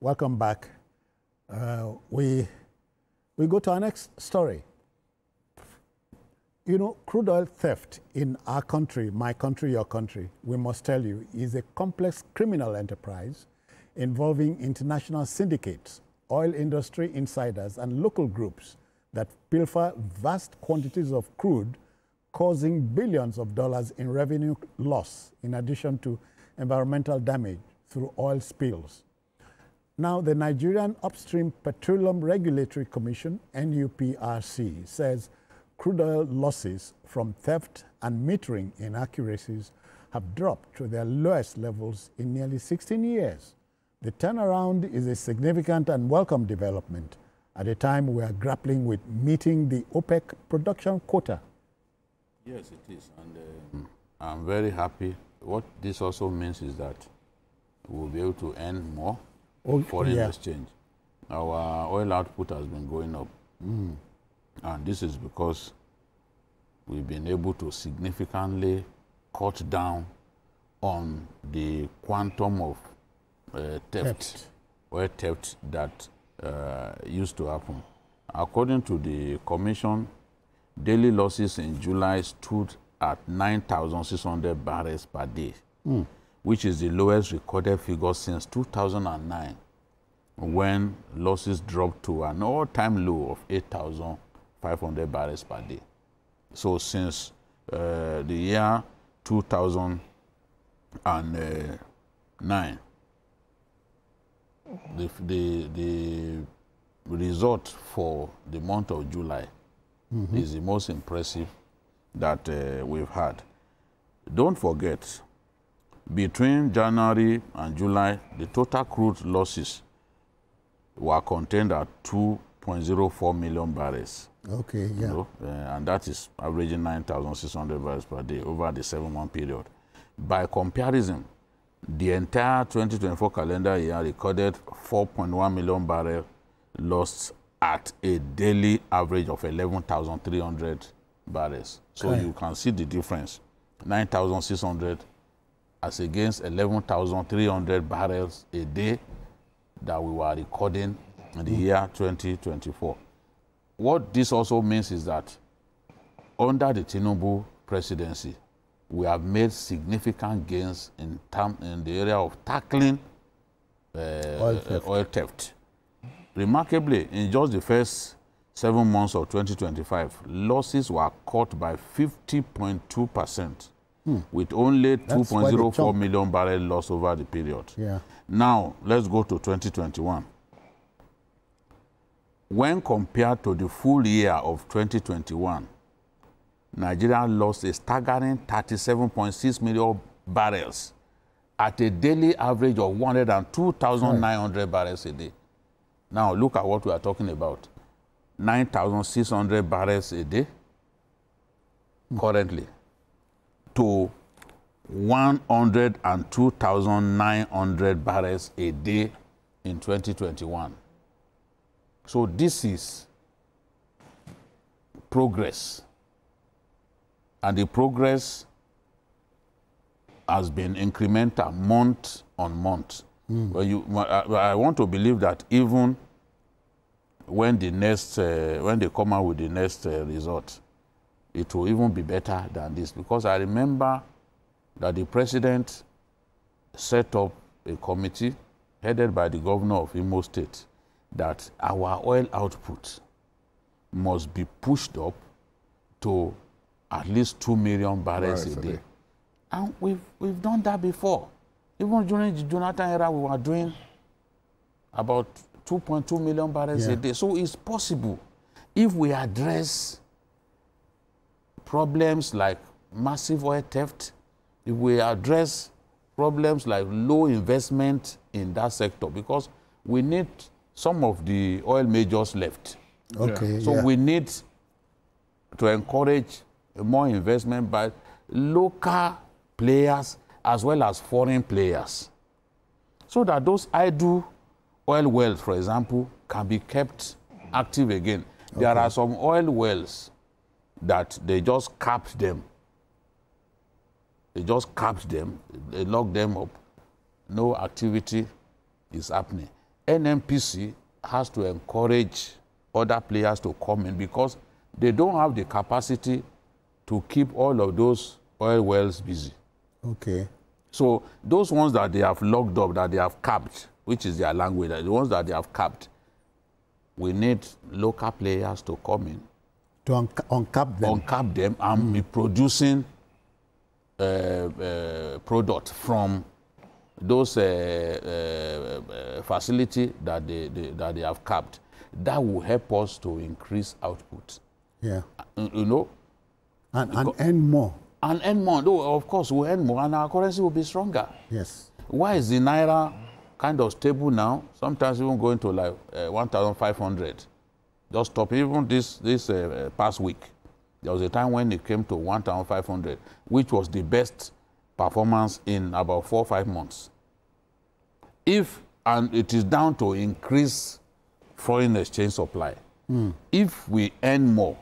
Welcome back. We go to our next story. You know, crude oil theft in our country, my country, your country, we must tell you, is a complex criminal enterprise involving international syndicates, oil industry insiders, and local groups that pilfer vast quantities of crude, causing billions of dollars in revenue loss, in addition to environmental damage through oil spills. Now, the Nigerian Upstream Petroleum Regulatory Commission, NUPRC, says crude oil losses from theft and metering inaccuracies have dropped to their lowest levels in nearly 16 years. The turnaround is a significant and welcome development at a time we are grappling with meeting the OPEC production quota. Yes, it is, and I'm very happy. What this also means is that we'll be able to earn more foreign exchange. Our oil output has been going up, and this is because we've been able to significantly cut down on the quantum of oil theft that used to happen. According to the Commission, daily losses in July stood at 9,600 barrels per day, which is the lowest recorded figure since 2009, when losses dropped to an all-time low of 8,500 barrels per day. So since the year 2009, the result for the month of July is the most impressive that we've had. Don't forget, between January and July, the total crude losses were contained at 2.04 million barrels. Okay, yeah. You know, and that is averaging 9,600 barrels per day over the 7-month period. By comparison, the entire 2024 calendar year recorded 4.1 million barrels lost at a daily average of 11,300 barrels. So you can see the difference. 9,600 as against 11,300 barrels a day that we were recording in the year 2024. What this also means is that under the Tinubu presidency, we have made significant gains in the area of tackling oil theft. Remarkably, in just the first 7 months of 2025, losses were cut by 50.2%, with only 2.04 million barrels lost over the period. Yeah. Now, let's go to 2021. When compared to the full year of 2021, Nigeria lost a staggering 37.6 million barrels at a daily average of 102,900 barrels a day. Now, look at what we are talking about. 9,600 barrels a day currently to 102,900 barrels a day in 2021. So this is progress. And the progress has been incremental month on month. I want to believe that even when the next, when they come out with the next result, it will even be better than this. Because I remember that the president set up a committee headed by the governor of Imo State that our oil output must be pushed up to at least 2 million barrels a day. And we've done that before. Even during the Jonathan era, we were doing about 2.2 million barrels a day. So it's possible if we address problems like massive oil theft, if we address problems like low investment in that sector, because we need some of the oil majors left. Okay. So we need to encourage more investment by local players as well as foreign players, so that those idle oil wells, for example, can be kept active again. There are some oil wells that they just capped them. They just capped them, they locked them up. No activity is happening. NNPC has to encourage other players to come in because they don't have the capacity to keep all of those oil wells busy. Okay. So those ones that they have locked up, that they have capped, which is their language, the ones that they have capped, we need local players to come in. To uncap them. Uncap them and be producing product from those facilities that they have capped. That will help us to increase output. Yeah. You know? And earn more. And earn more. Though, of course, we'll earn more and our currency will be stronger. Yes. Why is the Naira kind of stable now? Sometimes even going to like 1,500. Just stop. Even this past week, there was a time when it came to 1,500, which was the best performance in about 4 or 5 months. And it is down to increase foreign exchange supply. If we earn more,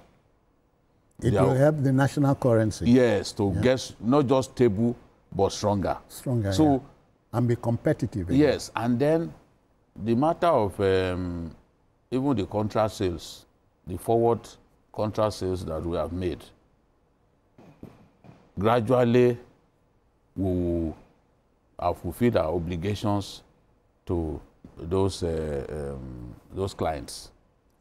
it will help the national currency. Yes, to get not just stable, but stronger. Stronger, so, and be competitive. Yes, and then the matter of even the contract sales, the forward contract sales that we have made, gradually we will have fulfilled our obligations to those clients.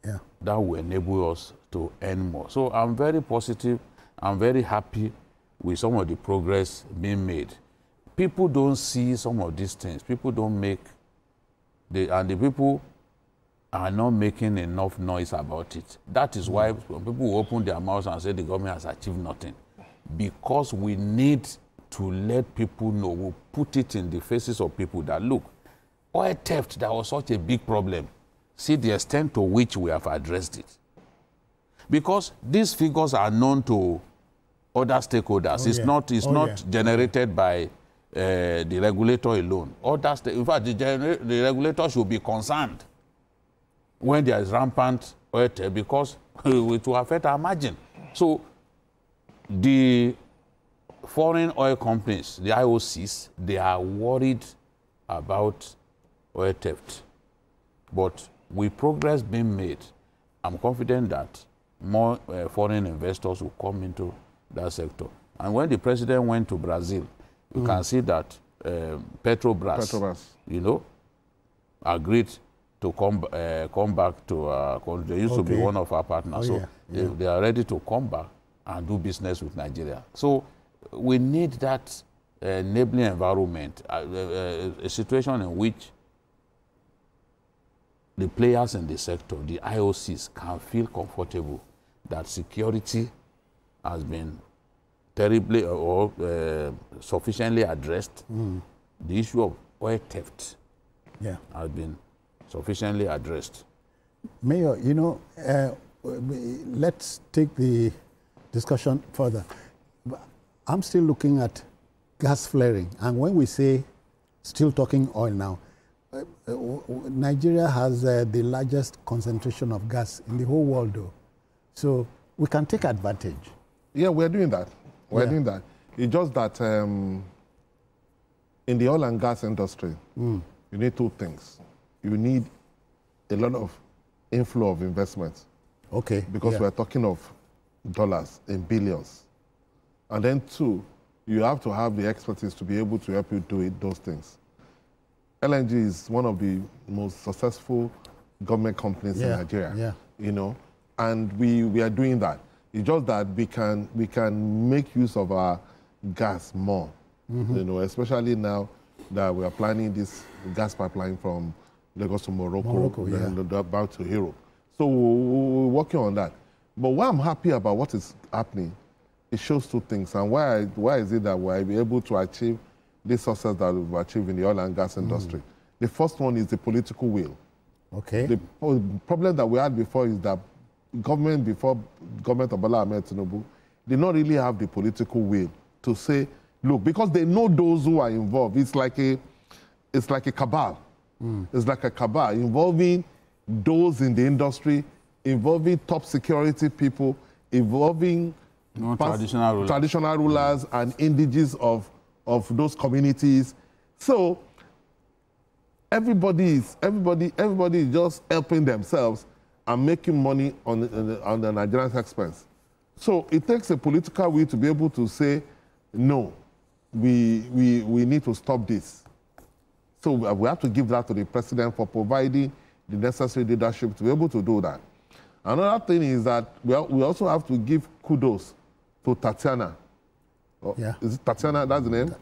Yeah. That will enable us to earn more. So I'm very positive. I'm very happy with some of the progress being made. People don't see some of these things. People don't make, and the people are not making enough noise about it. That is why when people open their mouths and say the government has achieved nothing, because we need to let people know, we'll put it in the faces of people that, look, oil theft, that was such a big problem. See the extent to which we have addressed it. Because these figures are known to other stakeholders. It's not generated by the regulator alone. In fact, the regulator should be concerned when there is rampant oil theft because it will affect our margin. So the foreign oil companies, the IOCs, they are worried about oil theft. But with progress being made, I'm confident that more foreign investors will come into that sector. And when the president went to Brazil, you can see that Petrobras, you know, agreed to come back to our country. They used to be one of our partners. They are ready to come back and do business with Nigeria. So we need that enabling environment, a situation in which the players in the sector, the IOCs, can feel comfortable that security has been terribly or sufficiently addressed. The issue of oil theft has been sufficiently addressed. Mayor, you know, let's take the discussion further. I'm still looking at gas flaring, and when we say, still talking oil now, Nigeria has the largest concentration of gas in the whole world, though. So we can take advantage. Yeah, we're doing that. We're doing that. It's just that in the oil and gas industry, you need two things. You need a lot of inflow of investment. Okay. Because we're talking of dollars in billions. And then two, you have to have the expertise to be able to help you do those things. LNG is one of the most successful government companies in Nigeria, you know, and we are doing that. It's just that we can make use of our gas more, you know, especially now that we are planning this gas pipeline from Lagos to Morocco and about to Europe. So we're working on that. But why I'm happy about what is happening, it shows two things. And why is it that we're able to achieve this success that we've achieved in the oil and gas industry? The first one is the political will. Okay. The problem that we had before is that government of Bola Ahmed Tinubu did not really have the political will to say, look, because they know those who are involved. It's like a cabal. It's like a cabal involving those in the industry, involving top security people, involving traditional rulers and indigenous of those communities. So everybody is just helping themselves and making money on the Nigerian expense. So it takes a political will to be able to say, no, we need to stop this. So we have to give that to the president for providing the necessary leadership to be able to do that. Another thing is that we also have to give kudos to Tatiana. Yeah. Is it Tatiana? That's the name?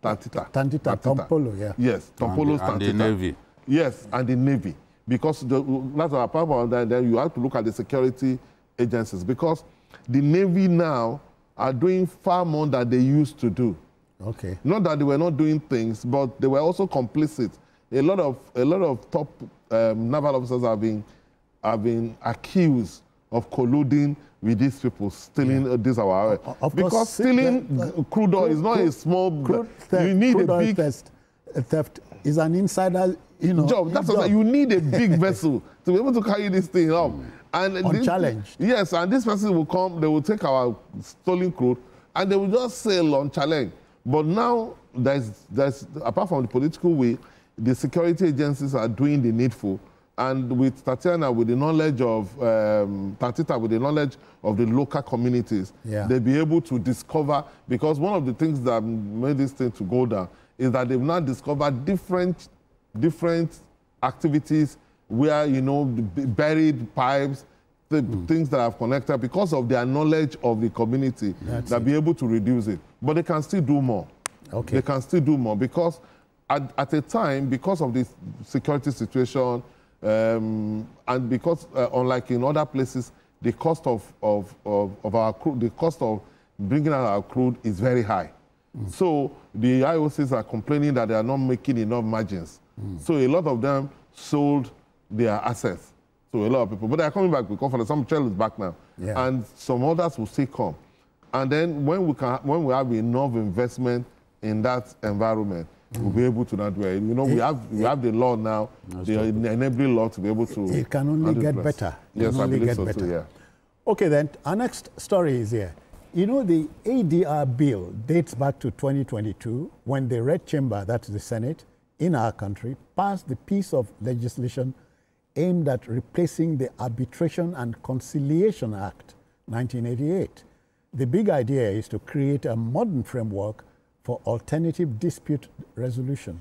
Tantita Tompolo, yeah. Yes, Tompolo's Tantita. And the Navy. Yes, and the Navy. Because that's our problem. Then you have to look at the security agencies. Because the Navy now are doing far more than they used to do. Okay. Not that they were not doing things, but they were also complicit. A lot of top naval officers have been accused of colluding with these people, stealing this our because stealing crude oil is not a small theft. You need a big theft is an insider, job. That's what you need a big vessel to be able to carry this thing up. And unchallenged. Yes, and this person will come. They will take our stolen crude and they will just sail unchallenged. But now there's apart from the political will, the security agencies are doing the needful. And with Tatiana, with the knowledge of Tantita, with the knowledge of the local communities, they'll be able to discover, because one of the things that made this thing to go down is that they've now discovered different activities where, buried pipes, things that have connected because of their knowledge of the community, they'll be able to reduce it. But they can still do more. Okay. They can still do more because at a time, because of the security situation, and because, unlike in other places, the cost of our crude, the cost of bringing out our crude is very high. So the IOCs are complaining that they are not making enough margins. So a lot of them sold their assets to a lot of people. But they are coming back because some shell is back now. And some others will still come. And then when we have enough investment in that environment, we'll be able to not do it. We have the law now, the enabling law to be able to. It can only get better. Yes, I believe so too, yeah. Okay, then, our next story is here. The ADR bill dates back to 2022 when the Red Chamber, that's the Senate, in our country, passed the piece of legislation aimed at replacing the Arbitration and Conciliation Act, 1988. The big idea is to create a modern framework for alternative dispute resolution.